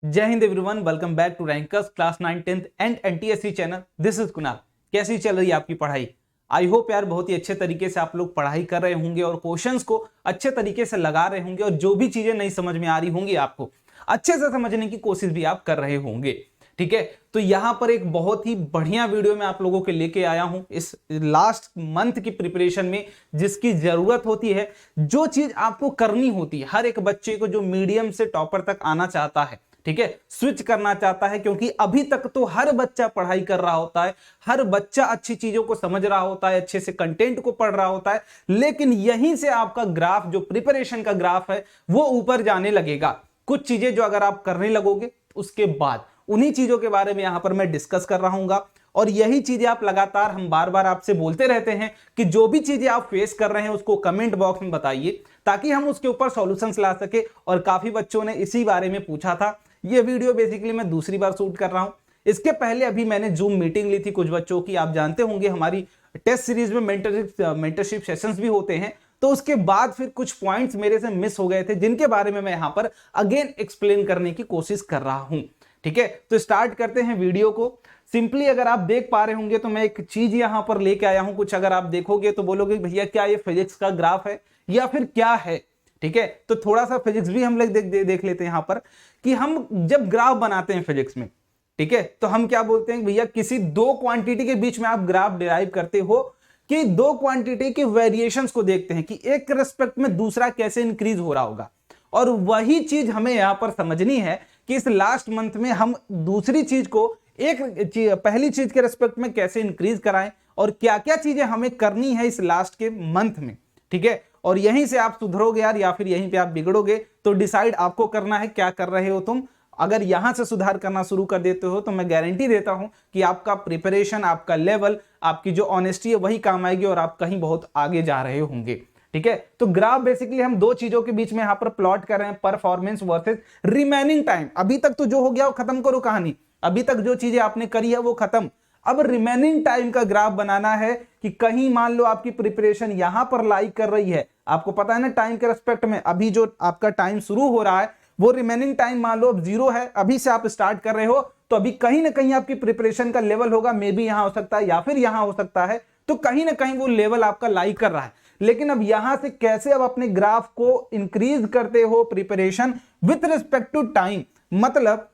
जय हिंद everyone, welcome back to rankers class 9 10th and NTSC channel. This is Kunal. कैसी चल रही है आपकी पढ़ाई? आई होप यार बहुत ही अच्छे तरीके से आप लोग पढ़ाई कर रहे होंगे और क्वेश्चंस को अच्छे तरीके से लगा रहे होंगे और जो भी चीजें नहीं समझ में आ रही होंगी आपको अच्छे से समझने की कोशिश भी आप कर रहे होंगे। ठीक है, तो यहां पर एक बहुत ही बढ़िया वीडियो मैं आप लोगों के लेके आया हूं इस लास्ट मंथ की प्रिपरेशन में, जिसकी जरूरत होती है, जो चीज आपको करनी होती है हर एक बच्चे को जो मीडियम से टॉपर तक आना चाहता है, ठीक है, स्विच करना चाहता है। क्योंकि अभी तक तो हर बच्चा पढ़ाई कर रहा होता है, हर बच्चा अच्छी चीजों को समझ रहा होता है, अच्छे से कंटेंट को पढ़ रहा होता है, लेकिन यहीं से आपका ग्राफ, जो प्रिपरेशन का ग्राफ है, वो ऊपर जाने लगेगा। कुछ चीजें जो अगर आप करने लगोगे उसके बाद उन्हीं चीजों के बारे में यहां पर मैं डिस्कस कर रहा हूंगा। और यही चीजें आप लगातार, हम बार बार आपसे बोलते रहते हैं कि जो भी चीजें आप फेस कर रहे हैं उसको कमेंट बॉक्स में बताइए, ताकि हम उसके ऊपर सॉल्यूशंस ला सके। और काफी बच्चों ने इसी बारे में पूछा था। ये वीडियो बेसिकली मैं दूसरी बार शूट कर रहा हूं। इसके पहले अभी मैंने जूम मीटिंग ली थी कुछ बच्चों की। आप जानते होंगे हमारी टेस्ट सीरीज में मेंटरशिप सेशंस भी होते हैं, तो उसके बाद फिर कुछ पॉइंट्स मेरे से मिस हो गए थे, जिनके बारे में मैं यहां पर अगेन एक्सप्लेन करने की कोशिश कर रहा हूं। ठीक है, तो स्टार्ट करते हैं वीडियो को। सिंपली अगर आप देख पा रहे होंगे तो मैं एक चीज यहां पर लेके आया हूं। कुछ अगर आप देखोगे तो बोलोगे भैया क्या ये फिजिक्स का ग्राफ है या फिर क्या है? ठीक है, तो थोड़ा सा फिजिक्स भी हम लोग देख लेते हैं यहां पर कि हम जब ग्राफ बनाते हैं फिजिक्स में, ठीक है, तो हम क्या बोलते हैं भैया, किसी दो क्वांटिटी के बीच में आप ग्राफ डिराइव करते हो कि दो क्वांटिटी के वेरिएशंस को देखते हैं कि एक के रिस्पेक्ट में दूसरा कैसे इंक्रीज हो रहा होगा। और वही चीज हमें यहां पर समझनी है कि इस लास्ट मंथ में हम दूसरी चीज को पहली चीज के रिस्पेक्ट में कैसे इंक्रीज कराएं और क्या क्या चीजें हमें करनी है इस लास्ट के मंथ में। ठीक है, और यहीं से आप सुधरोगे यार या फिर यहीं पे आप बिगड़ोगे, तो डिसाइड आपको करना है क्या कर रहे हो तुम। अगर यहां से सुधार करना शुरू कर देते हो तो मैं गारंटी देता हूं कि आपका प्रिपरेशन, आपका लेवल, आपकी जो ऑनेस्टी है वही काम आएगी और आप कहीं बहुत आगे जा रहे होंगे। ठीक है, तो ग्राफ बेसिकली हम दो चीजों के बीच में यहां पर प्लॉट कर रहे हैं, परफॉर्मेंस वर्सेस रिमेनिंग टाइम। अभी तक तो जो हो गया वो खत्म करो कहानी, अभी तक जो चीजें आपने करी है वो खत्म। अब रिमेनिंग टाइम का ग्राफ बनाना है कि कहीं मान लो आपकी प्रिपरेशन यहां पर लाइक कर रही है, आपको पता है ना टाइम के रेस्पेक्ट में अभी जो आपका टाइम शुरू हो रहा है वो रिमेनिंग टाइम मान लो अब 0 है, अभी से आप स्टार्ट कर रहे हो, तो अभी कहीं ना कहीं आपकी प्रिपरेशन का लेवल होगा, मे बी यहां हो सकता है या फिर यहां हो सकता है, तो कहीं ना कहीं वो लेवल आपका लाइक कर रहा है। लेकिन अब यहां से कैसे अब अपने ग्राफ को इंक्रीज करते हो preparation with respect to time, मतलब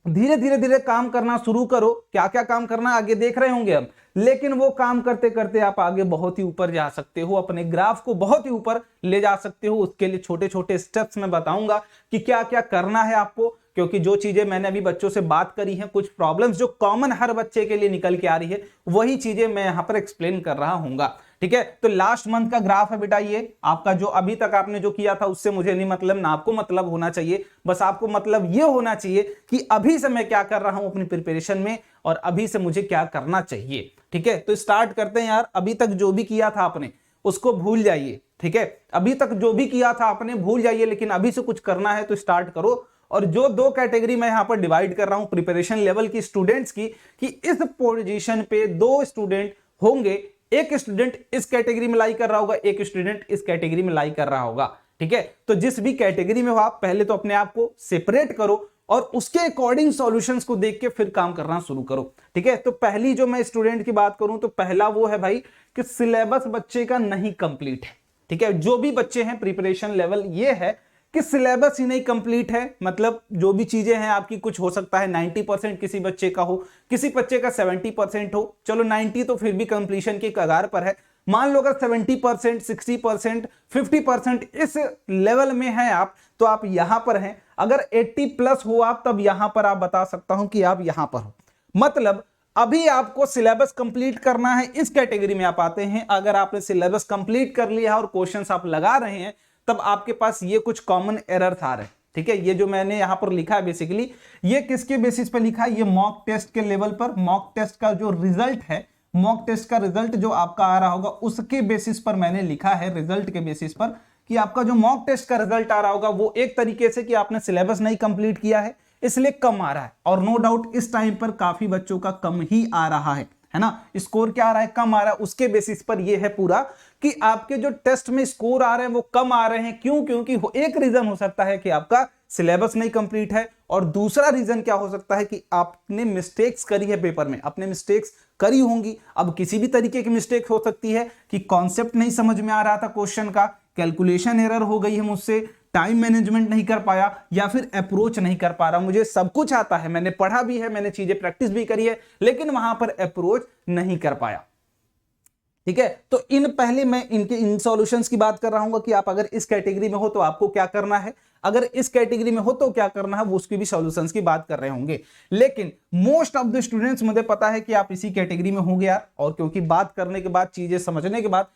धीरे धीरे धीरे काम करना शुरू करो। क्या क्या काम करना आगे देख रहे होंगे हम, लेकिन वो काम करते करते आप आगे बहुत ही ऊपर जा सकते हो, अपने ग्राफ को बहुत ही ऊपर ले जा सकते हो। उसके लिए छोटे छोटे स्टेप्स मैं बताऊंगा कि क्या क्या करना है आपको, क्योंकि जो चीजें मैंने अभी बच्चों से बात करी हैं, कुछ प्रॉब्लम्स जो कॉमन हर बच्चे के लिए निकल के आ रही है, वही चीजें मैं यहां पर एक्सप्लेन कर रहा हूंगा। ठीक है, तो लास्ट मंथ का ग्राफ है बेटा ये आपका, जो अभी तक आपने जो किया था उससे मुझे नहीं मतलब, ना आपको मतलब होना चाहिए। बस आपको मतलब ये होना चाहिए कि अभी से मैं क्या कर रहा हूं अपनी प्रिपरेशन में और अभी से मुझे क्या करना चाहिए। ठीक है, तो स्टार्ट करते हैं यार। अभी तक जो भी किया था आपने उसको भूल जाइए। ठीक है, अभी तक जो भी किया था आपने भूल जाइए, लेकिन अभी से कुछ करना है तो स्टार्ट करो। और जो दो कैटेगरी मैं यहां पर डिवाइड कर रहा हूं प्रिपरेशन लेवल की स्टूडेंट्स की, कि इस पोजीशन पे दो स्टूडेंट होंगे, एक स्टूडेंट इस कैटेगरी में लाई कर रहा होगा, एक स्टूडेंट इस कैटेगरी में लाई कर रहा होगा। ठीक है, तो जिस भी कैटेगरी में हो आप पहले तो अपने आप को सेपरेट करो और उसके अकॉर्डिंग सॉल्यूशंस को देख के फिर काम करना शुरू करो। ठीक है, तो पहली जो मैं स्टूडेंट की बात करूं तो पहला वो है भाई कि सिलेबस बच्चे का नहीं कंप्लीट है। ठीक है, जो भी बच्चे हैं प्रिपरेशन लेवल ये है कि सिलेबस ही नहीं कंप्लीट है, मतलब जो भी चीजें हैं आपकी, कुछ हो सकता है 90% किसी बच्चे का हो, किसी बच्चे का 70% हो, चलो 90 तो फिर भी कंप्लीशन के कगार पर है। मान लो अगर 70%, 60%, 50% इस लेवल में है आप, तो आप यहां पर हैं। अगर 80 प्लस हो आप, तब यहां पर आप बता सकता हूं कि आप यहां पर हो। मतलब अभी आपको सिलेबस कंप्लीट करना है, इस कैटेगरी में आप आते हैं। अगर आपने सिलेबस कंप्लीट कर लिया और क्वेश्चंस आप लगा रहे हैं, तब आपके पास ये कुछ कॉमन एरर्स आ रहे हैं। ठीक है, ये जो मैंने यहां पर लिखा है बेसिकली, ये किसके बेसिस पर लिखा है, ये मॉक टेस्ट के लेवल पर, मॉक टेस्ट का जो रिजल्ट है, मॉक टेस्ट का रिजल्ट जो आपका आ रहा होगा उसके बेसिस पर मैंने लिखा है, रिजल्ट के बेसिस पर, कि आपका जो मॉक टेस्ट का रिजल्ट आ रहा होगा वो एक तरीके से कि आपने सिलेबस नहीं कंप्लीट किया है इसलिए कम आ रहा है। और नो डाउट इस टाइम पर काफी बच्चों का कम ही आ रहा है ना, स्कोर क्या आ रहा है, कम आ रहा है। उसके बेसिस पर ये है पूरा कि आपके जो टेस्ट में स्कोर आ रहे हैं वो कम आ रहे हैं। क्यों? क्योंकि एक रीजन हो सकता है कि आपका सिलेबस नहीं कंप्लीट है और दूसरा रीजन क्या हो सकता है कि आपने मिस्टेक्स करी है पेपर में, आपने मिस्टेक्स करी होंगी। अब किसी भी तरीके की मिस्टेक हो सकती है कि कॉन्सेप्ट नहीं समझ में आ रहा था क्वेश्चन का, कैलकुलेशन एरर हो गई है मुझसे, टाइम मैनेजमेंट नहीं कर पाया, या फिर अप्रोच नहीं कर पा रहा। मुझे सब कुछ आता है, मैंने पढ़ा भी है, मैंने चीजें प्रैक्टिस भी करी है, लेकिन वहां पर अप्रोच नहीं कर पाया। ठीक है, तो पहले मैं इन सॉल्यूशंस की बात कर रहा हूं कि आप अगर इस कैटेगरी में हो तो आपको क्या करना है, अगर इस कैटेगरी में हो तो क्या करना है, वो उसकी भी सॉल्यूशंस की बात कर रहे होंगे। लेकिन मोस्ट ऑफ द स्टूडेंट्स, मुझे पता है कि आप इसी कैटेगरी में होंगे यार, और क्योंकि बात करने के बाद, चीजें समझने के बाद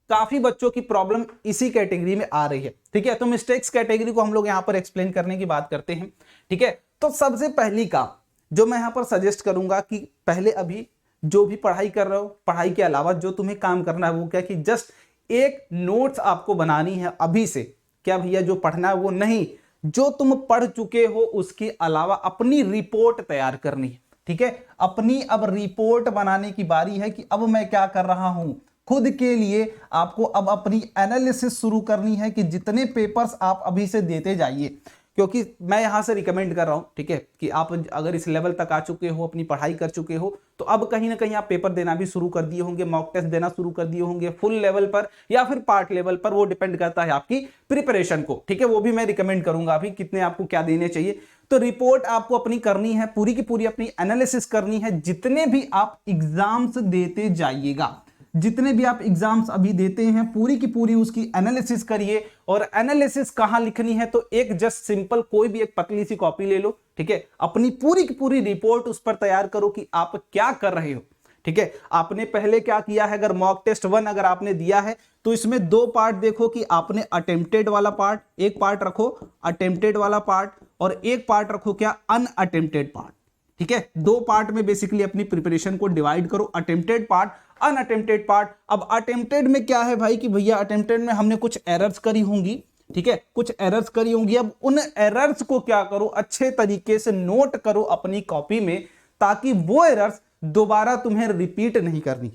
काफी बच्चों की प्रॉब्लम इसी कैटेगरी में आ रही है। ठीक है, तो मिस्टेक्स कैटेगरी को हम लोग यहां पर एक्सप्लेन करने की बात करते हैं। ठीक है, तो सबसे पहली काम जो मैं यहां पर सजेस्ट करूंगा कि पहले अभी जो भी पढ़ाई कर रहे हो, पढ़ाई के अलावा जो तुम्हें काम करना है वो क्या कि जस्ट एक नोट्स आपको बनानी है अभी से। क्या भैया, जो पढ़ना है वो नहीं, जो तुम पढ़ चुके हो उसके अलावा अपनी रिपोर्ट तैयार करनी है। ठीक है, अपनी अब रिपोर्ट बनाने की बारी है कि अब मैं क्या कर रहा हूं खुद के लिए। आपको अब अपनी एनालिसिस शुरू करनी है कि जितने पेपर्स आप अभी से देते जाइए, क्योंकि मैं यहां से रिकमेंड कर रहा हूं, ठीक है, कि आप अगर इस लेवल तक आ चुके हो, अपनी पढ़ाई कर चुके हो, तो अब कहीं ना कहीं आप पेपर देना भी शुरू कर दिए होंगे, मॉक टेस्ट देना शुरू कर दिए होंगे, फुल लेवल पर या फिर पार्ट लेवल पर, वो डिपेंड करता है आपकी प्रिपरेशन को। ठीक है, वो भी मैं रिकमेंड करूंगा अभी कितने आपको क्या देने चाहिए। तो रिपोर्ट आपको अपनी करनी है, पूरी की पूरी अपनी एनालिसिस करनी है, जितने भी आप एग्जाम्स देते जाइएगा, जितने भी आप एग्जाम्स अभी देते हैं, पूरी की पूरी उसकी एनालिसिस करिए। और एनालिसिस कहां लिखनी है, तो एक जस्ट सिंपल कोई भी एक पतली सी कॉपी ले लो। ठीक है, अपनी पूरी की पूरी रिपोर्ट उस पर तैयार करो कि आप क्या कर रहे हो। ठीक है, आपने पहले क्या किया है, अगर मॉक टेस्ट 1 अगर आपने दिया है तो इसमें 2 पार्ट देखो कि आपने अटेम्प्टेड वाला पार्ट, एक पार्ट रखो अटेम्प्टेड वाला पार्ट, और एक पार्ट रखो क्या, अनअटेम्प्टेड पार्ट। ठीक है, 2 पार्ट में बेसिकली अपनी प्रिपरेशन को डिवाइड करो, अटेम्प्टेड पार्ट, अनअटेम्प्टेड पार्ट। अब अटेम्प्टेड में क्या है भाई कि भैया अटेम्प्टेड में हमने कुछ एरर्स करी होंगी। ठीक है, कुछ एरर्स करी होंगी। अब उन एरर्स को क्या करो, अच्छे तरीके से नोट करो अपनी कॉपी में, ताकि वो एरर्स दोबारा तुम्हें रिपीट नहीं करनी।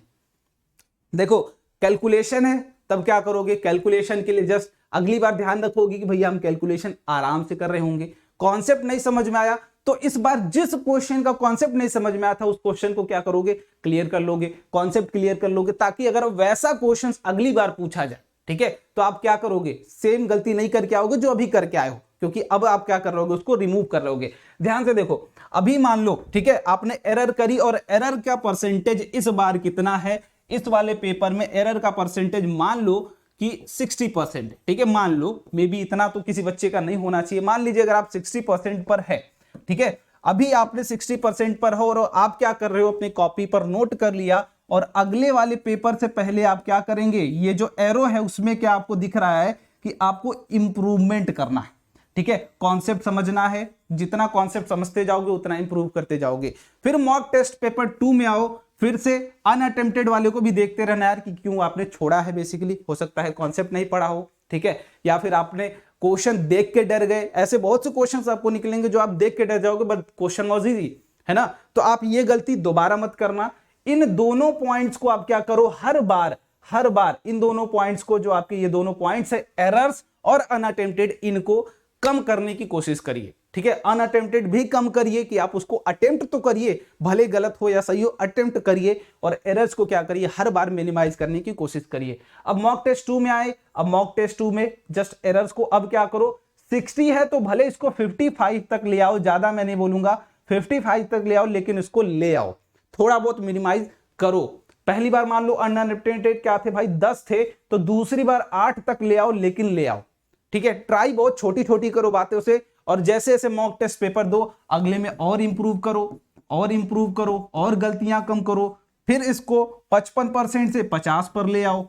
देखो, कैलकुलेशन है, तब क्या करोगे, कैलकुलेशन के लिए जस्ट अगली बार ध्यान रखोगे कि भैया हम कैलकुलेशन आराम से कर रहे होंगे। कॉन्सेप्ट नहीं समझ में आया तो इस बार जिस क्वेश्चन का कॉन्सेप्ट नहीं समझ में आया था, उस क्वेश्चन को क्या करोगे, क्लियर कर लोगे, कॉन्सेप्ट क्लियर कर लोगे, ताकि अगर वैसा क्वेश्चन अगली बार पूछा जाए, ठीक है, तो आप क्या करोगे, सेम गलती नहीं करके आओगे जो अभी करके आए हो, क्योंकि अब आप क्या कर रहोगे, उसको रिमूव कर रहोगे। ध्यान से देखो, अभी मान लो, ठीक है, आपने एरर करी और एरर का परसेंटेज इस बार कितना है, इस वाले पेपर में एरर का परसेंटेज मान लो कि 60%। ठीक है, मान लो, मे बी इतना तो किसी बच्चे का नहीं होना चाहिए, मान लीजिए अगर आप 60% पर है। ठीक है, अभी आपने 60% पर हो और आप क्या कर रहे हो, अपनी कॉपी पर नोट कर लिया, और अगले वाले पेपर से पहले आप क्या करेंगे, ये जो एरो है उसमें क्या आपको दिख रहा है कि आपको इंप्रूवमेंट करना है। ठीक है, कॉन्सेप्ट समझना है, जितना कॉन्सेप्ट समझते जाओगे उतना इंप्रूव करते जाओगे। फिर मॉक टेस्ट पेपर 2 में आओ, फिर से अनअटेम्प्टेड वाले को भी देखते रहना यार कि क्यों आपने छोड़ा है। बेसिकली हो सकता है कॉन्सेप्ट नहीं पढ़ा हो, ठीक है, या फिर आपने क्वेश्चन देख के डर गए। ऐसे बहुत से क्वेश्चंस आपको निकलेंगे जो आप देख के डर जाओगे, बट क्वेश्चन वाज इजी, है ना। तो आप ये गलती दोबारा मत करना। इन दोनों पॉइंट्स को आप क्या करो, हर बार इन दोनों पॉइंट्स को, जो आपके ये दोनों पॉइंट्स है, एरर्स और अनअटेम्प्टेड, इनको कम करने की कोशिश करिए। ठीक है, अनअटेम्प्टेड भी कम करिए कि आप उसको अटेम्प्ट तो करिए, भले गलत हो या सही हो, अटेम्प्ट करिए, और एरर्स को क्या करिए, हर बार मिनिमाइज करने की कोशिश करिए। अब मॉक टेस्ट 2 में आए, अब मॉक टेस्ट 2 में जस्ट एरर्स को अब क्या करो, 60 है तो भले इसको 55 तक ले आओ, ज्यादा मैं नहीं बोलूंगा, 55 तक ले आओ, लेकिन इसको ले आओ, थोड़ा बहुत मिनिमाइज करो। पहली बार मान लो अनअटेम्प्टेड क्या थे भाई, 10 थे, तो दूसरी बार 8 तक ले आओ, लेकिन ले आओ। ठीक है, ट्राई बहुत छोटी छोटी करो बातें उसे, और जैसे जैसे मॉक टेस्ट पेपर दो, अगले में और इंप्रूव करो, और गलतियां कम करो, फिर इसको 55% से 50 पर ले आओ।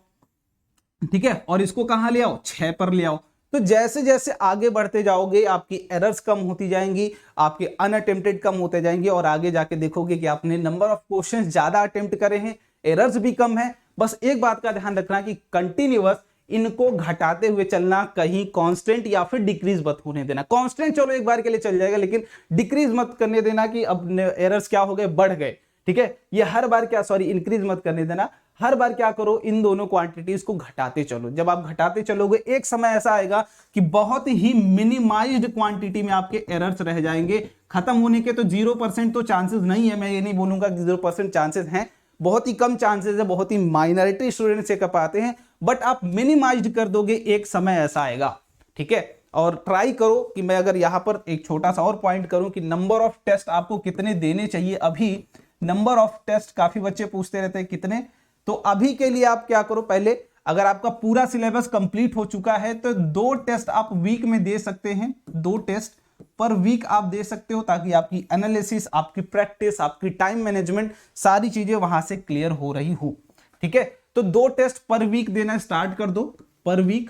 ठीक है, और इसको कहां ले आओ, 6 पर ले आओ। तो जैसे जैसे आगे बढ़ते जाओगे, आपकी एरर्स कम होती जाएंगी, आपके अनअटेम्प्टेड कम होते जाएंगे, और आगे जाके देखोगे कि आपने नंबर ऑफ क्वेश्चंस ज्यादा अटेम्प्ट करे हैं, एरर्स भी कम है। बस एक बात का ध्यान रखना कि कंटिन्यूअस इनको घटाते हुए चलना, कहीं कांस्टेंट या फिर डिक्रीज मत होने देना। कांस्टेंट चलो एक बार के लिए चल जाएगा, लेकिन डिक्रीज मत करने देना कि अब एरर्स क्या हो गए, बढ़ गए। ठीक है, ये हर बार क्या, सॉरी, इंक्रीज मत करने देना, हर बार क्या करो, इन दोनों क्वांटिटीज को घटाते चलो। जब आप घटाते चलोगे एक समय ऐसा आएगा कि बहुत ही मिनिमाइज्ड क्वांटिटी में आपके एरर्स रह जाएंगे। खत्म होने के तो 0% तो चांसेस नहीं है, मैं ये नहीं बोलूंगा कि 0% चांसेस हैं, बहुत ही कम चांसेस है, बहुत ही माइनॉरिटी स्टूडेंट से कर पाते हैं, बट आप मिनिमाइज्ड कर दोगे, एक समय ऐसा आएगा। ठीक है, और ट्राई करो कि मैं अगर यहां पर एक छोटा सा और पॉइंट करूं कि नंबर ऑफ टेस्ट आपको कितने देने चाहिए। अभी नंबर ऑफ टेस्ट काफी बच्चे पूछते रहते हैं कितने, तो अभी के लिए आप क्या करो, पहले अगर आपका पूरा सिलेबस कंप्लीट हो चुका है तो 2 टेस्ट आप वीक में दे सकते हैं, 2 टेस्ट पर वीक आप दे सकते हो, ताकि आपकी एनालिसिस, आपकी प्रैक्टिस, आपकी टाइम मैनेजमेंट, सारी चीजें वहां से क्लियर हो रही हो। ठीक है, तो 2 टेस्ट पर वीक देना स्टार्ट कर दो, पर वीक।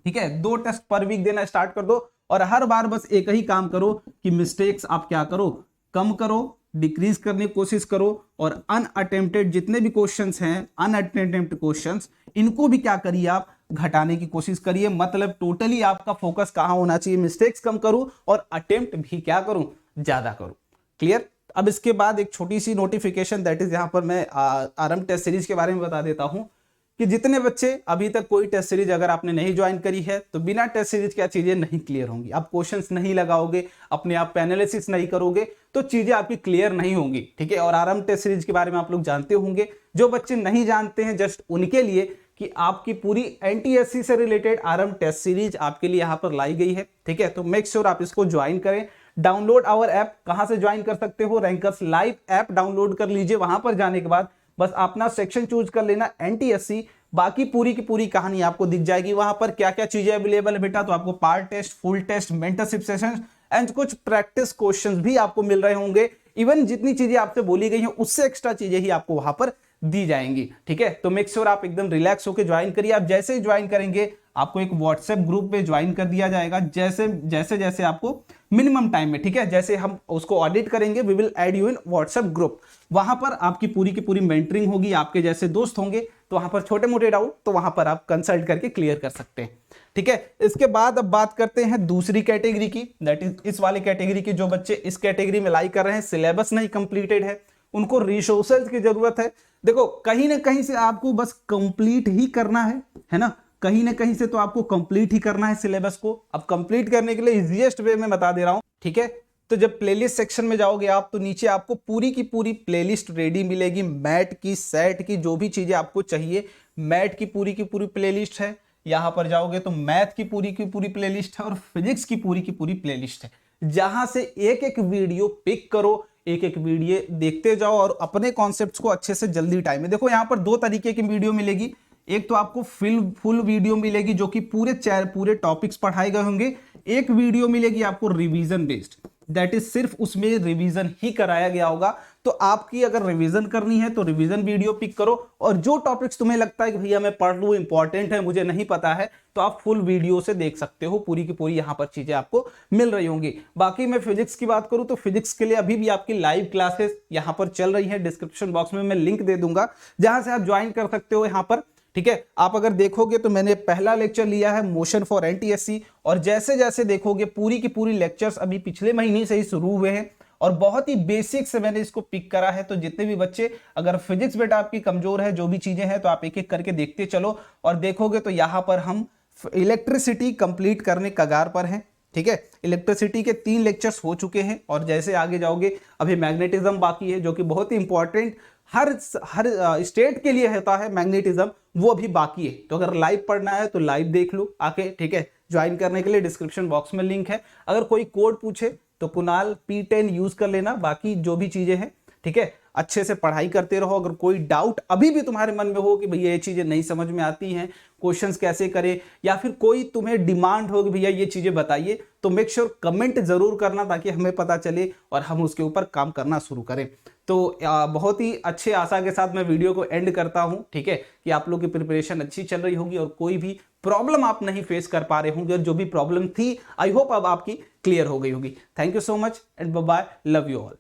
ठीक है, 2 टेस्ट पर वीक देना स्टार्ट कर दो, और हर बार बस एक ही काम करो कि मिस्टेक्स आप क्या करो, कम करो, डिक्रीज करने की कोशिश करो, और अनअटेम्प्टेड जितने भी क्वेश्चंस हैं, अनअटेम्प्टेड क्वेश्चंस, इनको भी क्या करिए आप घटाने की कोशिश करिए। मतलब टोटली आपका फोकस कहां होना चाहिए, मिस्टेक्स कम करूं और अटेम्प्ट भी क्या करूं, ज्यादा करूं। क्लियर। अब इसके बाद एक छोटी सी नोटिफिकेशन, दैट इज यहां पर मैं आरंभ टेस्ट सीरीज के बारे में बता देता हूं कि जितने बच्चे अभी तक कोई टेस्ट सीरीज अगर आपने नहीं ज्वाइन करी है, तो बिना टेस्ट सीरीज क्या चीजें नहीं क्लियर होंगी। आप क्वेश्चंस नहीं लगाओगे, अपने आप पे एनालिसिस नहीं करोगे, तो चीजें आपकी क्लियर नहीं होंगी। ठीक है, और आरंभ टेस्ट सीरीज के बारे में आप लोग जानते होंगे। जो बच्चे नहीं जानते हैं, जस्ट उनके लिए कि आपकी पूरी एनटीएससी से रिलेटेड आरंभ टेस्ट सीरीज आपके लिए यहां पर लाई गई है। ठीक है, तो मेक श्योर आप इसको ज्वाइन करें। डाउनलोड आवर ऐप, कहां से ज्वाइन कर सकते हो, रैंकर्स लाइव ऐप डाउनलोड कर लीजिए। वहां पर जाने के बाद बस अपना सेक्शन चूज कर लेना एनटीएससी, बाकी पूरी की पूरी कहानी आपको दिख जाएगी। वहां पर क्या क्या चीजें अवेलेबल है बेटा, तो आपको part test, full test, mentorship session and कुछ प्रैक्टिस क्वेश्चंस भी आपको मिल रहे होंगे। इवन जितनी चीजें आपसे बोली गई हैं उससे एक्स्ट्रा चीजें ही आपको वहां पर दी जाएंगी। ठीक है, तो मेक श्योर आप एकदम रिलैक्स होकर ज्वाइन करिए। आप जैसे ही ज्वाइन करेंगे आपको एक व्हाट्सएप ग्रुप में ज्वाइन कर दिया जाएगा, जैसे जैसे आपको मिनिमम टाइम में। ठीक है, जैसे हम उसको ऑडिट करेंगे, we will add you in WhatsApp group. वहां पर आपकी पूरी की पूरी मेंटरिंग होगी, आपके जैसे दोस्त होंगे, तो वहां पर छोटे मोटे डाउट तो वहां पर आप कंसल्ट करके क्लियर कर सकते हैं। ठीक है, इसके बाद अब बात करते हैं दूसरी कैटेगरी की, दैट इज इस वाली कैटेगरी की। जो बच्चे इस कैटेगरी में लाई कर रहे हैं, सिलेबस नहीं कंप्लीटेड है, उनको रिसोर्सेज की जरूरत है। देखो कहीं ना कहीं से आपको बस कंप्लीट ही करना है ना, कहीं ना कहीं से तो आपको कंप्लीट ही करना है सिलेबस को। अब कंप्लीट करने के लिए इजीएस्ट वे में बता दे रहा हूं। ठीक है, तो जब प्लेलिस्ट सेक्शन में जाओगे आप, तो नीचे आपको पूरी की पूरी प्लेलिस्ट रेडी मिलेगी, मैट की, सेट की, जो भी चीजें आपको चाहिए। मैट की पूरी प्लेलिस्ट है, यहां पर जाओगे तो मैथ की पूरी प्लेलिस्ट है, और फिजिक्स की पूरी प्लेलिस्ट है। जहां से एक एक वीडियो पिक करो, एक एक वीडियो देखते जाओ और अपने कॉन्सेप्ट्स को अच्छे से जल्दी टाइम में देखो। यहां पर 2 तरीके की वीडियो मिलेगी। एक तो आपको फुल वीडियो मिलेगी जो कि पूरे टॉपिक्स पढ़ाए गए होंगे। एक वीडियो मिलेगी आपको रिवीजन बेस्ड, दैट इज सिर्फ उसमें रिवीजन ही कराया गया होगा। तो आपकी अगर रिवीजन करनी है तो रिवीजन वीडियो पिक करो, और जो टॉपिक्स तुम्हें लगता है कि भैया मैं पढ़ लूं, इंपॉर्टेंट है, मुझे नहीं पता है, तो आप फुल वीडियो से देख सकते हो। पूरी की पूरी यहां पर चीजें आपको मिल रही होंगी। बाकी मैं फिजिक्स की बात करूं तो फिजिक्स के लिए अभी भी आपकी लाइव क्लासेस यहां पर चल रही है। डिस्क्रिप्शन बॉक्स में मैं लिंक दे दूंगा, जहां से आप ज्वाइन कर सकते हो यहां पर। ठीक है, आप अगर देखोगे तो मैंने पहला लेक्चर लिया है मोशन फॉर एनटीएससी, और जैसे जैसे देखोगे पूरी की पूरी लेक्चर्स अभी पिछले महीने से ही शुरू हुए हैं, और बहुत ही बेसिक से मैंने इसको पिक करा है। तो जितने भी बच्चे, अगर फिजिक्स बेटा आपकी कमजोर है, जो भी चीजें हैं, तो आप एक एक करके देखते चलो, और देखोगे तो यहां पर हम इलेक्ट्रिसिटी कंप्लीट करने कगार पर हैं। ठीक है, इलेक्ट्रिसिटी के 3 लेक्चर्स हो चुके हैं, और जैसे आगे जाओगे अभी मैग्नेटिज्म बाकी है, जो कि बहुत ही इंपॉर्टेंट हर स्टेट के लिए होता है मैग्नेटिज्म, वो अभी बाकी है। तो अगर लाइव पढ़ना है तो लाइव देख लो आके। ठीक है, ज्वाइन करने के लिए डिस्क्रिप्शन बॉक्स में लिंक है। अगर कोई कोड पूछे तो कुणाल P10 यूज कर लेना। बाकी जो भी चीजें हैं, ठीक है, अच्छे से पढ़ाई करते रहो। अगर कोई डाउट अभी भी तुम्हारे मन में हो कि भैया ये चीजें नहीं समझ में आती हैं, क्वेश्चंस कैसे करें, या फिर कोई तुम्हें डिमांड हो कि भैया ये चीजें बताइए, तो मेक श्योर कमेंट जरूर करना, ताकि हमें पता चले और हम उसके ऊपर काम करना शुरू करें। तो बहुत ही अच्छे आशा के साथ मैं वीडियो को एंड करता हूं। ठीक है, कि आप लोग की प्रिपरेशन अच्छी चल रही होगी, और कोई भी प्रॉब्लम आप नहीं फेस कर पा रहे होंगे, और जो भी प्रॉब्लम थी आई होप अब आपकी क्लियर हो गई होगी। Thank you so much and bye bye, love you all.